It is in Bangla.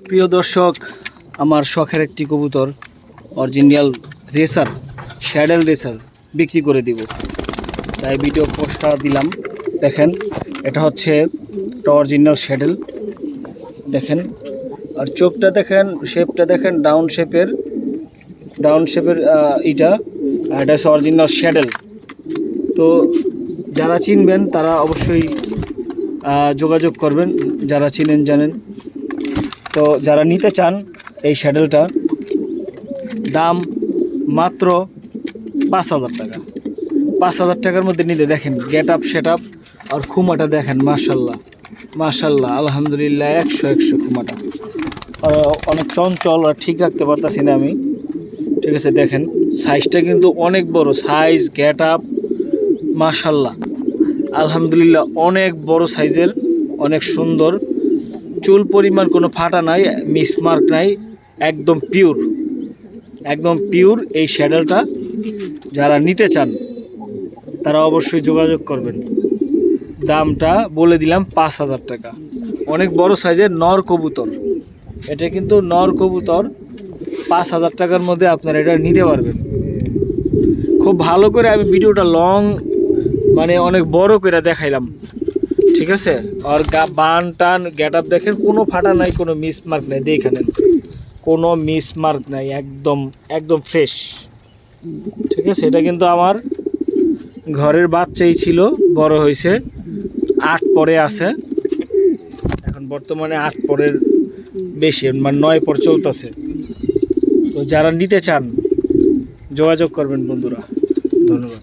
প্রিয় দর্শক, আমার শখের একটি কবুতর অরিজিনাল রেসার, শ্যাডেল রেসার বিক্রি করে দিব, তাই ভিডিও পোস্টটা দিলাম। দেখেন, এটা হচ্ছে একটা অরিজিনাল শ্যাডেল। দেখেন, আর চোখটা দেখেন, শেপটা দেখেন, ডাউন শেপের এটা হচ্ছে অরিজিনাল শ্যাডেল। তো যারা চিনবেন তারা অবশ্যই যোগাযোগ করবেন, যারা চিনেন জানেন। তো যারা নিতে চান এই শ্যাডেলটা, দাম মাত্র 5,000 টাকা। 5,000 টাকার মধ্যে নিতে। দেখেন গেট আপ সেট আপ আর খুমাটা দেখেন, মাশাল্লাহ মাশাল্লাহ, আলহামদুলিল্লাহ, 100 খুমাটা। আর অনেক চঞ্চল, আর ঠিক রাখতে পারতাছি না আমি, ঠিক আছে। দেখেন সাইজটা কিন্তু অনেক বড় সাইজ, গেট আপ মাশাল্লাহ, আলহামদুলিল্লাহ, অনেক বড় সাইজের, অনেক সুন্দর। চুল পরিমাণ কোনো ফাটা নাই, মিসমার্ক নাই, একদম পিওর এই শ্যাডেলটা। যারা নিতে চান তারা অবশ্যই যোগাযোগ করবেন। দামটা বলে দিলাম 5,000 টাকা। অনেক বড় সাইজের নর কবুতর, এটা কিন্তু নর কবুতর। 5,000 টাকার মধ্যে আপনারা এটা নিতে পারবেন। খুব ভালো করে আমি ভিডিওটা মানে অনেক বড় করে দেখাইলাম, ঠিক আছে। আর বান টান গেট আপ দেখেন, কোনো ফাটা নাই, কোনো মিসমার্ক নাই, দেখে নেন, কোনো মিসমার্ক নাই, একদম ফ্রেশ, ঠিক আছে। এটা কিন্তু আমার ঘরের বাচ্চাই ছিল, বড় হয়েছে, 8 পরে আছে এখন, বর্তমানে 8 পরের বেশি, মানে 9 পর চলতেছে। তো যারা নিতে চান যোগাযোগ করবেন বন্ধুরা। ধন্যবাদ।